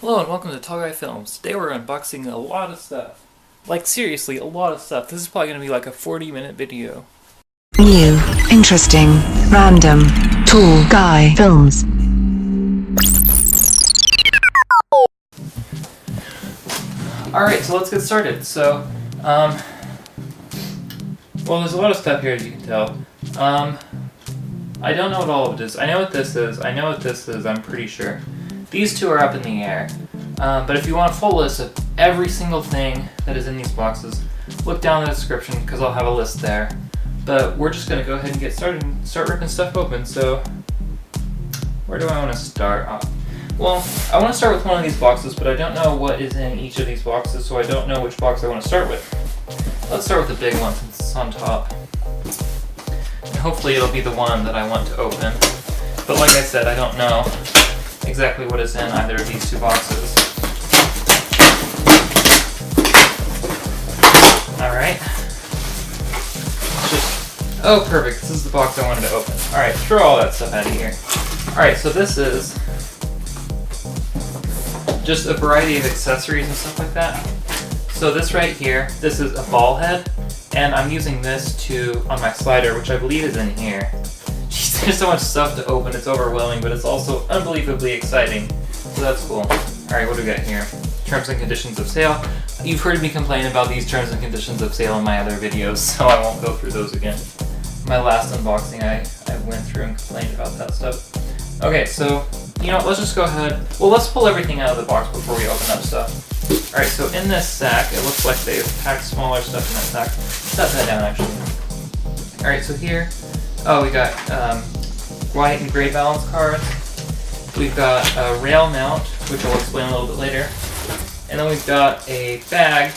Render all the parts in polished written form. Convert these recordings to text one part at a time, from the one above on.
Hello and welcome to Tall Guy Films. Today we're unboxing a lot of stuff. Like seriously, a lot of stuff. This is probably going to be like a 40-minute video. New, interesting, random, Tall Guy Films. Alright, so let's get started. So, well, there's a lot of stuff here as you can tell. I don't know what all of it is. I know what this is. I know what this is, I'm pretty sure. These two are up in the air. But if you want a full list of every single thing that is in these boxes, look down in the description because I'll have a list there. But we're just going to go ahead and get started and start ripping stuff open. So, where do I want to start? Well, I want to start with one of these boxes, but I don't know what is in each of these boxes, so I don't know which box I want to start with. Let's start with the big one since it's on top. And hopefully it'll be the one that I want to open. But like I said, I don't know exactly what is in either of these two boxes. Alright. Oh, perfect. This is the box I wanted to open. Alright, throw all that stuff out of here. Alright, so this is just a variety of accessories and stuff like that. So this right here, this is a ball head, and I'm using this on my slider, which I believe is in here. Jeez, there's so much stuff to open, it's overwhelming, but it's also unbelievably exciting. So that's cool. Alright, what do we got here? Terms and conditions of sale. You've heard me complain about these terms and conditions of sale in my other videos, so I won't go through those again. My last unboxing, I went through and complained about that stuff. Okay, so, you know, let's just go ahead. Well, let's pull everything out of the box before we open up stuff. Alright, so in this sack, it looks like they've packed smaller stuff in that sack. Set that down, actually. Alright, so here, we got white and gray balance cards. We've got a rail mount, which I'll explain a little bit later. And then we've got a bag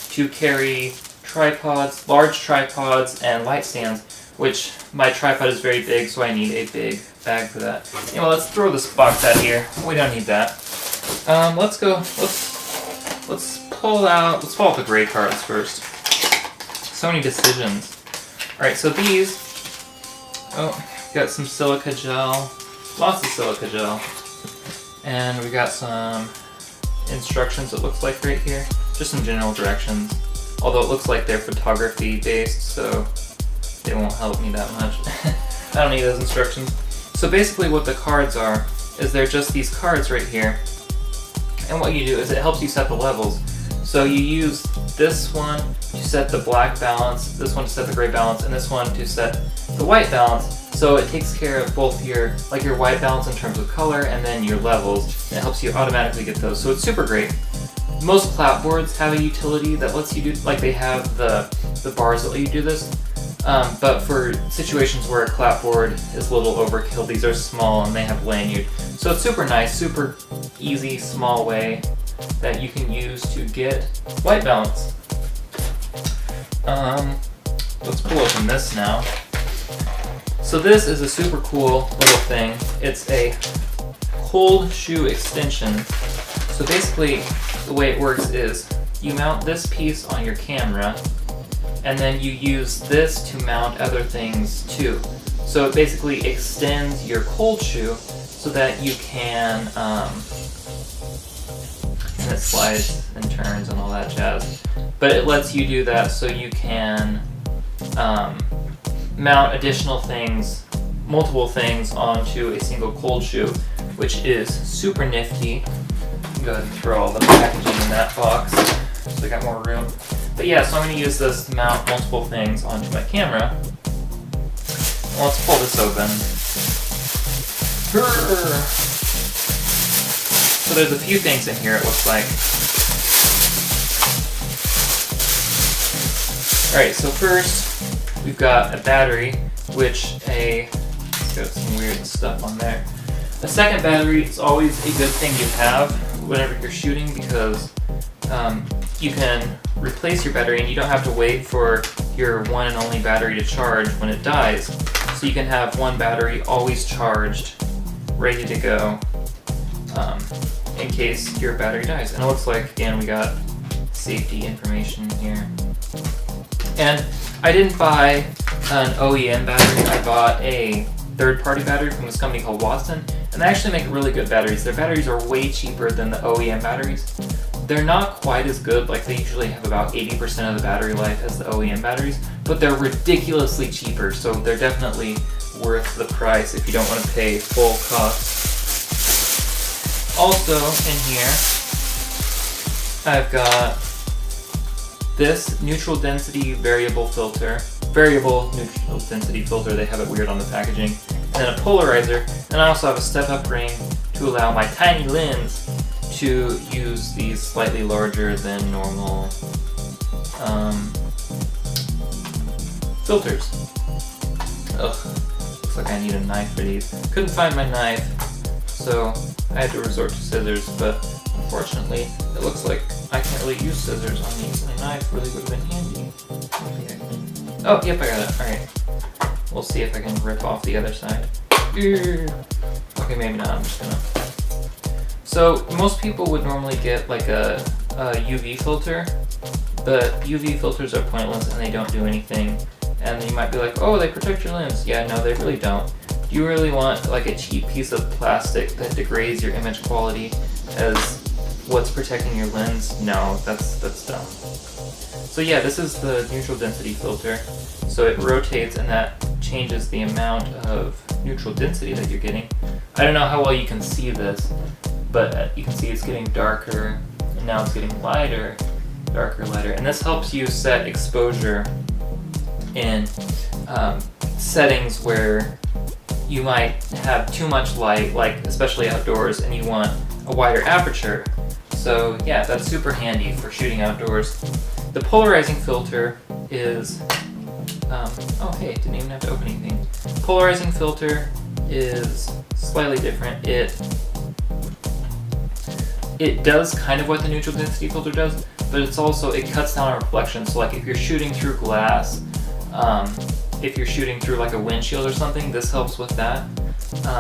to carry tripods, large tripods, and light stands, which my tripod is very big, so I need a big bag for that. Anyway, let's throw this box out here. We don't need that. Let's pull out the gray cards first. So many decisions. Alright, so these, got some silica gel, lots of silica gel, and we got some instructions, it looks like right here, just some general directions, although it looks like they're photography based, so they won't help me that much. I don't need those instructions. So basically what the cards are, is they're just these cards right here, and what you do is it helps you set the levels. So you use this one to set the black balance, this one to set the gray balance, and this one to set the white balance. So it takes care of both your white balance in terms of color and then your levels, and it helps you automatically get those. So it's super great. Most clapboards have a utility that lets you do, like they have the bars that let you do this. But for situations where a clapboard is a little overkill, these are small and they have lanyard. So it's super nice, super easy, small way that you can use to get white balance. Let's pull open this now. So this is a super cool little thing. It's a cold shoe extension. So basically the way it works is you mount this piece on your camera, and then you use this to mount other things too. So it basically extends your cold shoe so that you can, and it slides and turns and all that jazz. But it lets you do that so you can mount additional things, multiple things onto a single cold shoe, which is super nifty. Go ahead and throw all the packaging in that box so I got more room. But yeah, so I'm going to use this to mount multiple things onto my camera. Well, let's pull this open. So there's a few things in here, it looks like. Alright, so first we've got a battery, it's got some weird stuff on there. A second battery is always a good thing to have whenever you're shooting, because you can replace your battery and you don't have to wait for your one and only battery to charge when it dies. So you can have one battery always charged, ready to go, in case your battery dies. And it looks like, again, we got safety information here. And I didn't buy an OEM battery, I bought a third-party battery from this company called Watson, and they actually make really good batteries. Their batteries are way cheaper than the OEM batteries. They're not quite as good, like they usually have about 80% of the battery life as the OEM batteries, but they're ridiculously cheaper, so they're definitely worth the price if you don't want to pay full cost. Also in here, I've got this neutral density variable filter, variable neutral density filter, they have it weird on the packaging, and then a polarizer, and I also have a step-up ring to allow my tiny lens to use these slightly larger than normal filters. Ugh, looks like I need a knife for these. Couldn't find my knife, so I had to resort to scissors, but unfortunately, it looks like I can't really use scissors on these, and a knife really would have been handy. Maybe I can... Oh, yep, I got it. Alright. We'll see if I can rip off the other side. Okay, maybe not. I'm just gonna... So, most people would normally get like a UV filter, but UV filters are pointless and they don't do anything. And you might be like, oh, they protect your lens. Yeah, no, they really don't. Do you really want like a cheap piece of plastic that degrades your image quality as what's protecting your lens? No, that's dumb. So yeah, this is the neutral density filter. So it rotates and that changes the amount of neutral density that you're getting. I don't know how well you can see this, but you can see it's getting darker, and now it's getting lighter, darker, lighter. And this helps you set exposure in settings where you might have too much light, like especially outdoors, and you want a wider aperture. So yeah, that's super handy for shooting outdoors. The polarizing filter is, oh hey, didn't even have to open anything. Polarizing filter is slightly different. It does kind of what the neutral density filter does, but it's also, it cuts down on reflections. So like if you're shooting through glass, if you're shooting through like a windshield or something, this helps with that.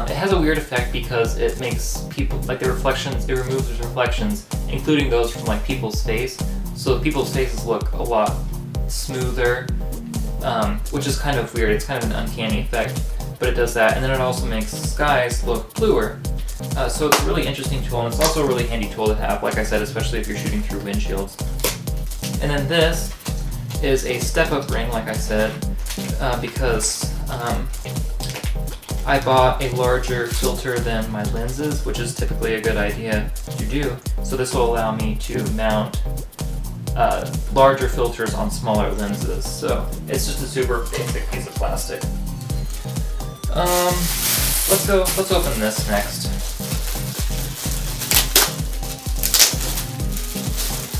It has a weird effect because it makes people, like the reflections, it removes the reflections, including those from like people's face. So people's faces look a lot smoother, which is kind of weird. It's kind of an uncanny effect, but it does that. And then it also makes skies look bluer. So it's a really interesting tool, and it's also a really handy tool to have, like I said, especially if you're shooting through windshields. And then this is a step-up ring, like I said, because I bought a larger filter than my lenses, which is typically a good idea to do. So this will allow me to mount larger filters on smaller lenses. So it's just a super basic piece of plastic. Let's open this next.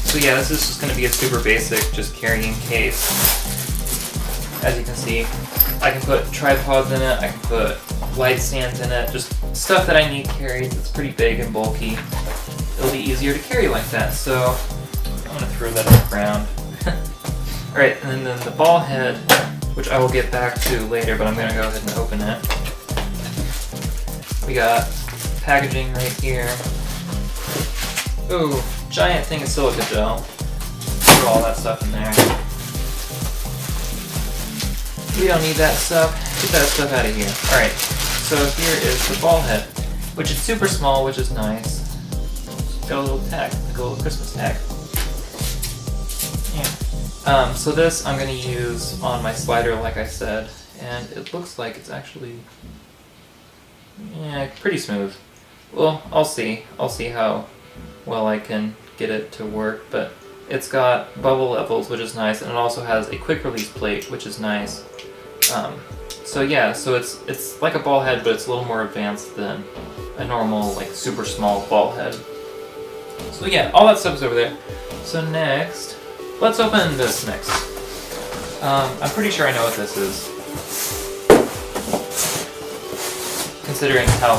So yeah, this is just going to be a super basic, just carrying case. As you can see, I can put tripods in it, I can put light stands in it, just stuff that I need carried. It's pretty big and bulky. It'll be easier to carry like that, so I'm going to throw that on the ground. Alright, and then the ball head, which I will get back to later, but I'm going to go ahead and open it. We got packaging right here. Ooh, giant thing of silica gel. Throw all that stuff in there. We don't need that stuff. Get that stuff out of here. Alright, so here is the ball head, which is super small, which is nice. Got a little tag, like a little Christmas tag. Yeah. So this I'm going to use on my slider, like I said, and it looks like it's actually, yeah, pretty smooth. Well, I'll see. I'll see how well I can get it to work, but it's got bubble levels, which is nice, and it also has a quick release plate, which is nice. So yeah, so it's like a ball head, but it's a little more advanced than a normal, like, super small ball head. So yeah, all that stuff is over there. So next, let's open this next. I'm pretty sure I know what this is, considering how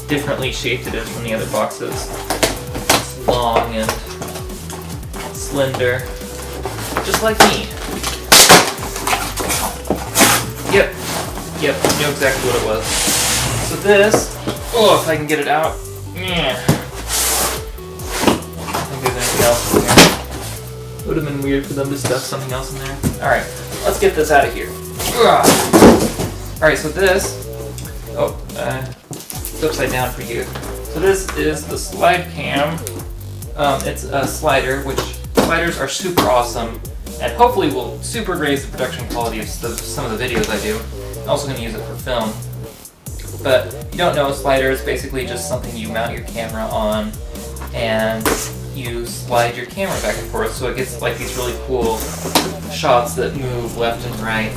differently shaped it is from the other boxes. It's long and slender, just like me. Yep, I knew exactly what it was. So this, oh, if I can get it out, yeah. I don't think there's anything else in there. Would have been weird for them to stuff something else in there. Alright, let's get this out of here. Alright, so this, it's upside down for you. So this is the slide cam. It's a slider, which sliders are super awesome and hopefully will super raise the production quality of some of the videos I do. I'm also going to use it for film. But if you don't know, a slider is basically just something you mount your camera on and you slide your camera back and forth so it gets like these really cool shots that move left and right.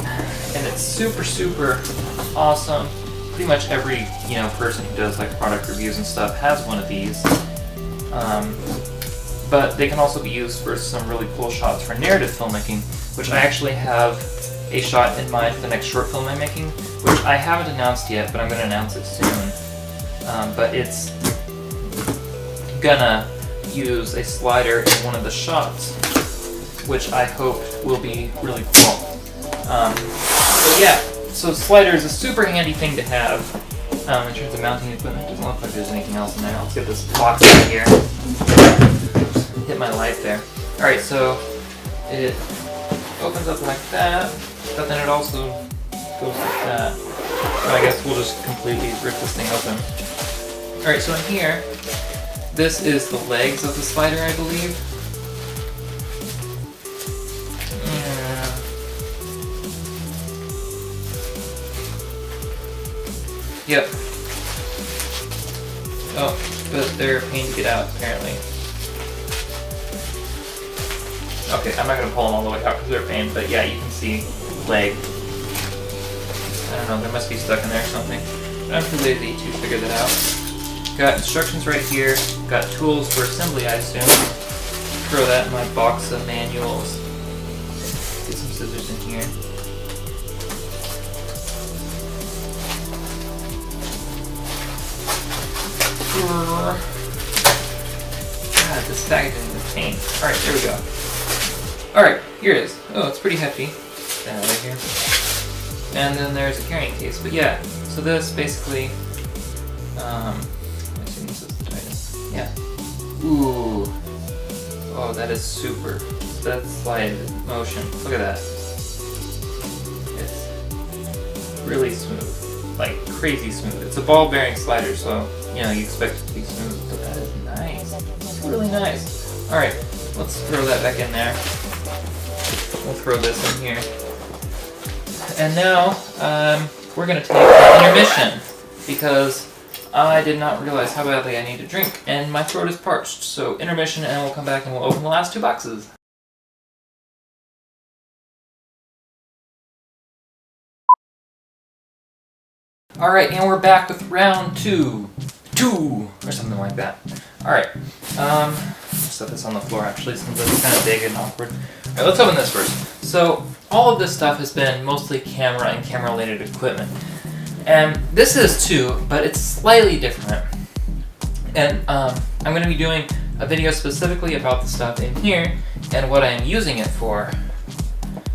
And it's super, super awesome. Pretty much every person who does like product reviews and stuff has one of these. But they can also be used for some really cool shots for narrative filmmaking, which I actually have a shot in mind for the next short film I'm making, which I haven't announced yet, but I'm going to announce it soon. But it's gonna use a slider in one of the shots, which I hope will be really cool. But yeah, so slider is a super handy thing to have. In terms of mounting equipment, it doesn't look like there's anything else in there. Let's get this box out here. Hit my light there. Alright, so it opens up like that, but then it also goes like that. So I guess we'll just completely rip this thing open. Alright, so in here, this is the legs of the slider, I believe. Yep. Oh, but they're a pain to get out, apparently. Okay, I'm not going to pull them all the way out because they're a pain, but yeah, you can see leg. I don't know, they must be stuck in there or something. But I'm too lazy to figure that out. Got instructions right here, got tools for assembly, I assume. Throw that in my box of manuals. Get some scissors in here. God, this packaging is a pain. Alright, there we go. Alright, here it is. Oh, it's pretty hefty. That out of here. And then there's a carrying case. But yeah, so this basically, I assume this is the tightest. Yeah. Ooh. Oh, that is super. That slide motion. Look at that. It's really smooth. Like crazy smooth. It's a ball bearing slider, so you expect it to be smooth, but that is nice. It's really nice. Alright, let's throw that back in there. We'll throw this in here. And now, we're gonna take an intermission because I did not realize how badly I need to drink and my throat is parched. So intermission, and we'll come back and we'll open the last 2 boxes. Alright, and we're back with round 2. Or something like that. Alright, set this on the floor actually since it's kind of big and awkward. Alright, let's open this first. So, all of this stuff has been mostly camera and camera-related equipment. And this is too, but it's slightly different. And I'm going to be doing a video specifically about the stuff in here and what I am using it for.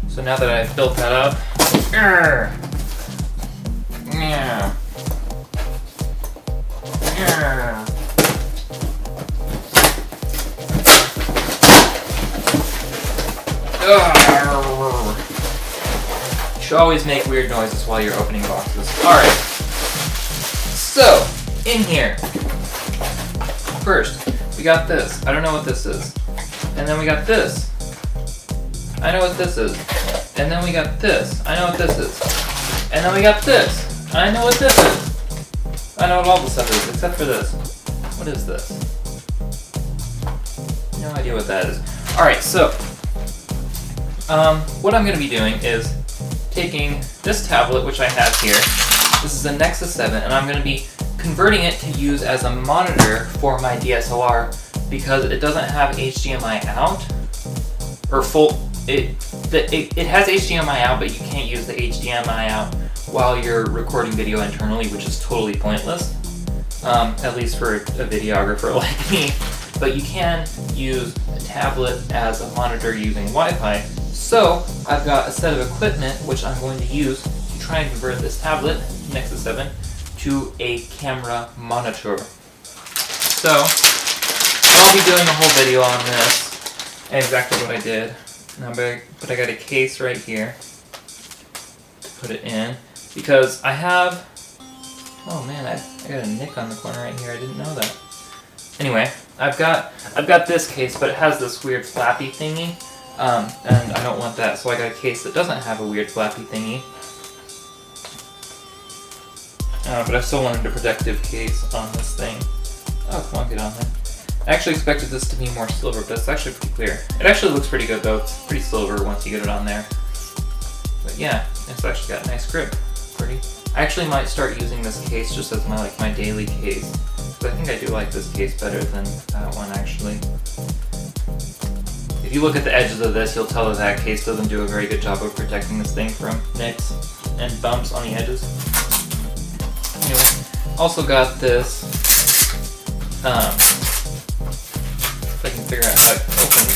So now that I've built that up, yeah. You should always make weird noises while you're opening boxes. Alright. So, in here. First, we got this. I don't know what this is. And then we got this. I know what this is. And then we got this. I know what this is. And then we got this. I know what this is. I know what all this stuff is, except for this. What is this? No idea what that is. Alright, so, what I'm going to be doing is taking this tablet, which I have here. This is a Nexus 7, and I'm going to be converting it to use as a monitor for my DSLR because it doesn't have HDMI out, or it has HDMI out, but you can't use the HDMI out while you're recording video internally, which is totally pointless, at least for a videographer like me. But you can use a tablet as a monitor using Wi-Fi. So I've got a set of equipment which I'm going to use to try and convert this tablet, Nexus 7, to a camera monitor. So I'll be doing a whole video on this, exactly what I did. But I got a case right here to put it in. because I have, oh man, I got a nick on the corner right here. I didn't know that. Anyway, I've got this case, but it has this weird flappy thingy, and I don't want that, so I got a case that doesn't have a weird flappy thingy. But I still wanted a protective case on this thing. Oh, come on, get on there. I actually expected this to be more silver, but it's actually pretty clear. It actually looks pretty good though. It's pretty silver once you get it on there. But yeah, it's actually got a nice grip. Pretty. I actually might start using this case just as my daily case. But I think I do like this case better than that one actually. If you look at the edges of this, you'll tell that case doesn't do a very good job of protecting this thing from nicks and bumps on the edges. Anyway, also got this, if I can figure out how it opens.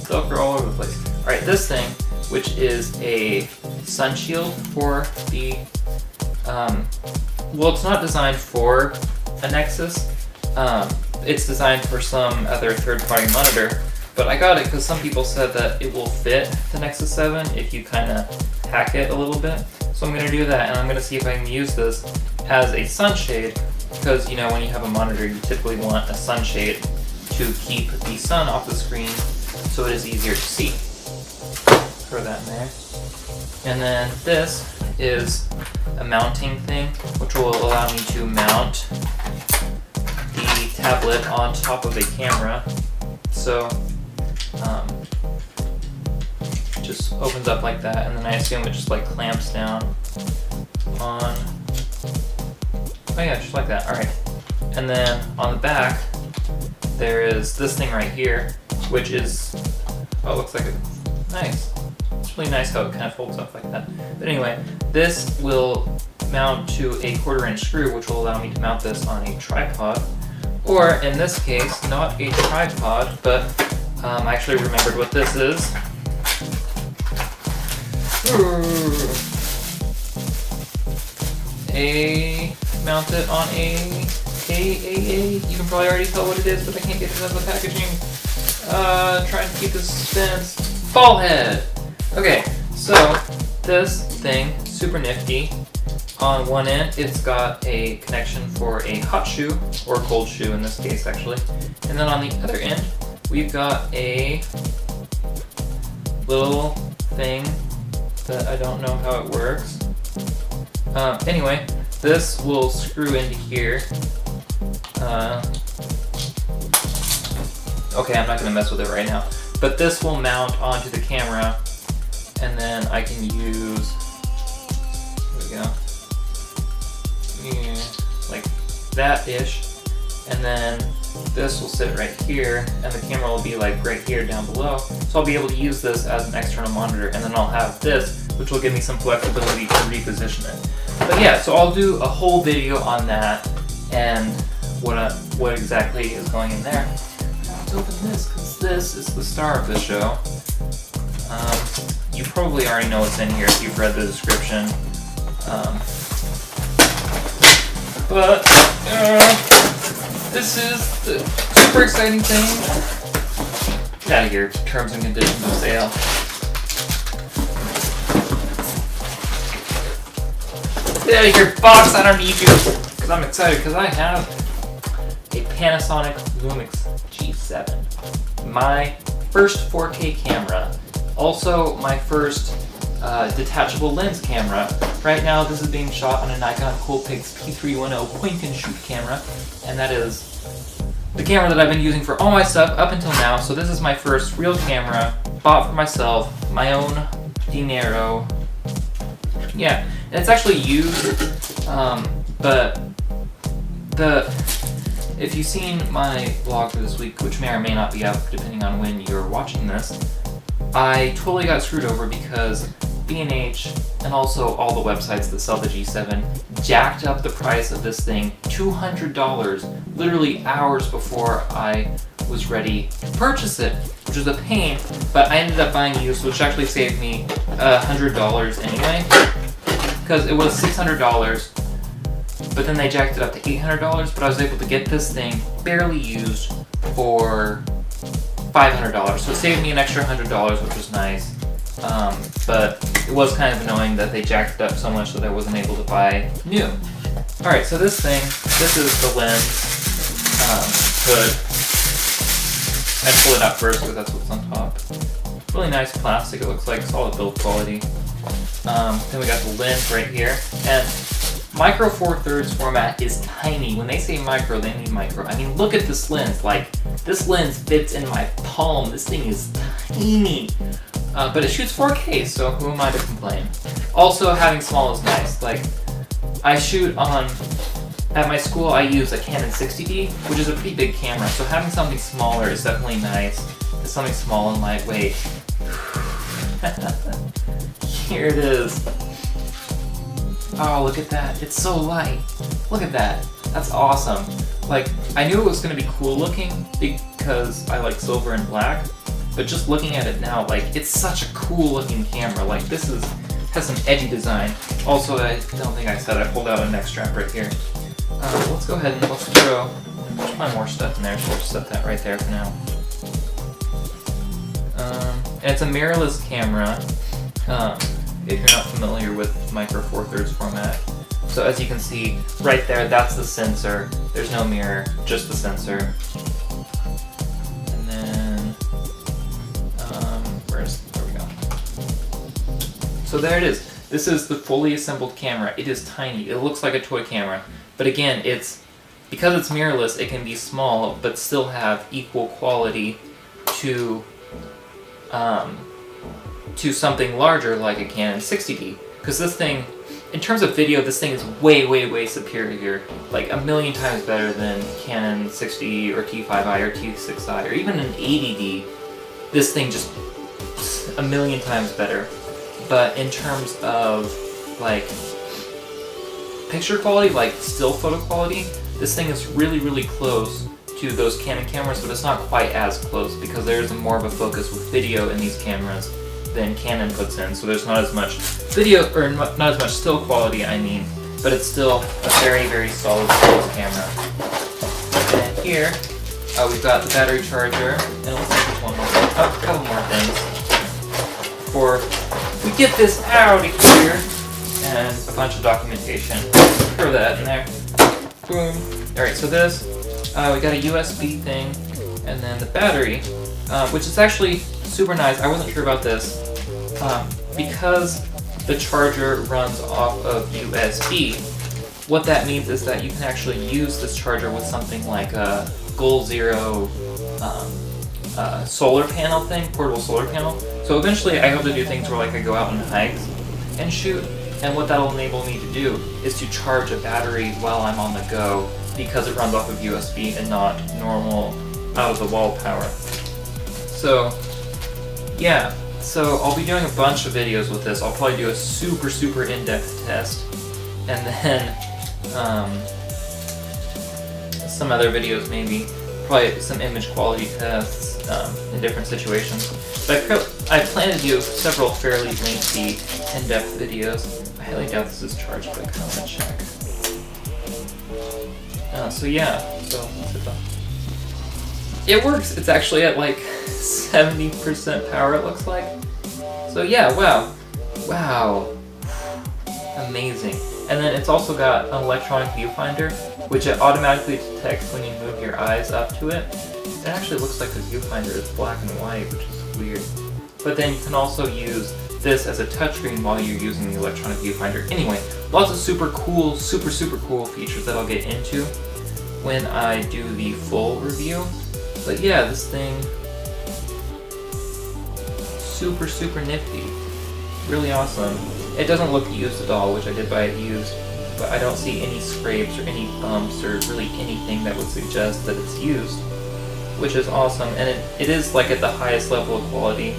Velcro all over the place. Alright, this thing, which is a sun shield for the, well, it's not designed for a Nexus. It's designed for some other third-party monitor, but I got it because some people said that it will fit the Nexus 7 if you kind of hack it a little bit. So I'm going to do that, and I'm going to see if I can use this as a sunshade, because, you know, when you have a monitor, you typically want a sunshade to keep the sun off the screen so it is easier to see. Throw that in there. And then this is a mounting thing, which will allow me to mount the tablet on top of a camera. So, it just opens up like that, and then I assume it just like clamps down on, oh yeah, just like that, alright. And then on the back, there is this thing right here, which is, oh, it looks like a, nice. It's really nice how it kind of folds up like that. But anyway, this will mount to a 1/4" screw, which will allow me to mount this on a tripod. Or, in this case, not a tripod, but I actually remembered what this is. Mount it on a you can probably already tell what it is, but I can't get it out of the packaging. Trying to keep this suspense. Ball head! Okay, so this thing, super nifty. On one end, it's got a connection for a hot shoe, or cold shoe in this case actually. And then on the other end, we've got a little thing that I don't know how it works. Anyway, this will screw into here. Okay, I'm not going to mess with it right now. But this will mount onto the camera, and then I can use, there we go, yeah, like that-ish. And then this will sit right here, and the camera will be like right here down below. So I'll be able to use this as an external monitor, and then I'll have this, which will give me some flexibility to reposition it. But yeah, so I'll do a whole video on that and what exactly is going in there. Let's open this, because this is the star of the show. You probably already know what's in here if you've read the description. But this is the super exciting thing. Get out of here, terms and conditions of sale. Get out of here, box, I don't need you. Because I'm excited, because I have a Panasonic Lumix G7. My first 4K camera. Also my first detachable lens camera. Right now this is being shot on a Nikon Coolpix P310 point and shoot camera. And that is the camera that I've been using for all my stuff up until now. So this is my first real camera, bought for myself, my own dinero. Yeah, and it's actually used, but if you've seen my vlog for this week, which may or may not be up depending on when you're watching this, I totally got screwed over because B&H and also all the websites that sell the G7 jacked up the price of this thing $200 literally hours before I was ready to purchase it, which was a pain, but I ended up buying used, which actually saved me $100 anyway, because it was $600, but then they jacked it up to $800, but I was able to get this thing barely used for $500, so it saved me an extra $100, which was nice. But it was kind of annoying that they jacked it up so much that I wasn't able to buy new. Alright, so this is the lens hood. I pull it out first because that's what's on top. Really nice plastic, it looks like solid build quality. Then we got the lens right here, and micro 4/3 format is tiny. When they say micro, they mean micro. I mean, look at this lens. Like, this lens fits in my palm. This thing is tiny. But it shoots 4K, so who am I to complain? Also, having small is nice. Like, I shoot at my school I use a Canon 60D, which is a pretty big camera, so having something smaller is definitely nice. It's something small and lightweight. Here it is. Oh, look at that. It's so light. Look at that. That's awesome. Like, I knew it was going to be cool looking because I like silver and black, but just looking at it now, like, it's such a cool looking camera. Like, this has some edgy design. Also, I don't think I said I pulled out a neck strap right here. Let's go ahead and let's throw more stuff in there, so we'll just set that right there for now. And it's a mirrorless camera, if you're not familiar with micro 4/3 format. So as you can see, right there, that's the sensor. There's no mirror, just the sensor. And then, there we go. So there it is. This is the fully assembled camera. It is tiny. It looks like a toy camera. But again, because it's mirrorless, it can be small, but still have equal quality to something larger like a Canon 60D. Because this thing, in terms of video, this thing is way, way, way superior. Like 1,000,000 times better than Canon 60 or T5i or T6i or even an 80D. This thing just 1,000,000 times better. But in terms of like picture quality, like still photo quality, this thing is really, really close to those Canon cameras, but it's not quite as close because there's more of a focus with video in these cameras than Canon puts in, so there's not as much video, or not as much still quality, I mean, but it's still a very, very solid camera. And here, we've got the battery charger, and it looks like there's a couple more things before we get this out of here, and a bunch of documentation. Throw that in there. Boom. Alright, so this, we got a USB thing, and then the battery, which is actually super nice. I wasn't sure about this. Because the charger runs off of USB, what that means is that you can actually use this charger with something like a Goal Zero solar panel thing, portable solar panel. So eventually I hope to do things where like I go out on hikes and shoot, and what that'll enable me to do is to charge a battery while I'm on the go because it runs off of USB and not normal out-of-the-wall power. So yeah, so I'll be doing a bunch of videos with this. I'll probably do a super, super in-depth test, and then some other videos maybe, probably some image quality tests in different situations. But I plan to do several fairly lengthy, in-depth videos. I highly doubt this is charged, but I kind of want to check. So yeah, so it works. It's actually at like 70% power, it looks like. So yeah, wow, amazing. And then it's also got an electronic viewfinder, which it automatically detects when you move your eyes up to it. It actually looks like the viewfinder is black and white, which is weird. But then you can also use this as a touchscreen while you're using the electronic viewfinder. Anyway, lots of super cool features that I'll get into when I do the full review. But yeah, this thing, super, super nifty. Really awesome. It doesn't look used at all, which I did buy it used, but I don't see any scrapes or any bumps or really anything that would suggest that it's used, which is awesome. And it is like at the highest level of quality.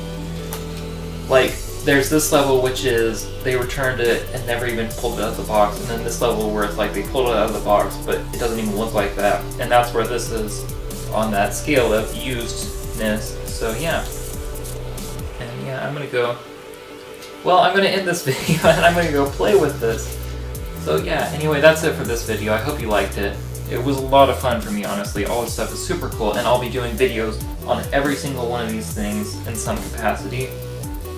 Like, there's this level which is they returned it and never even pulled it out of the box, and then this level where it's like they pulled it out of the box but it doesn't even look like that, and that's where this is on that scale of usedness. So yeah, and yeah, I'm gonna end this video and I'm gonna go play with this. So yeah, anyway, that's it for this video. I hope you liked it. It was a lot of fun for me, honestly. All this stuff is super cool, and I'll be doing videos on every single one of these things in some capacity.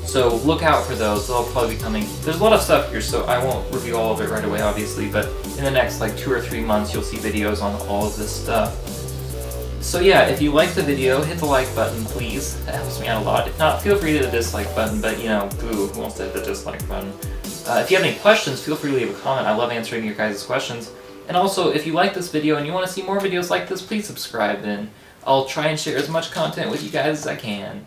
So look out for those. They'll probably be coming. There's a lot of stuff here, so I won't review all of it right away, obviously, but in the next like 2 or 3 months, you'll see videos on all of this stuff. So yeah, if you like the video, hit the like button, please. That helps me out a lot. If not, feel free to hit the dislike button, but you know, boo, who wants to hit the dislike button? If you have any questions, feel free to leave a comment. I love answering your guys' questions. And also, if you like this video and you want to see more videos like this, please subscribe, and I'll try and share as much content with you guys as I can.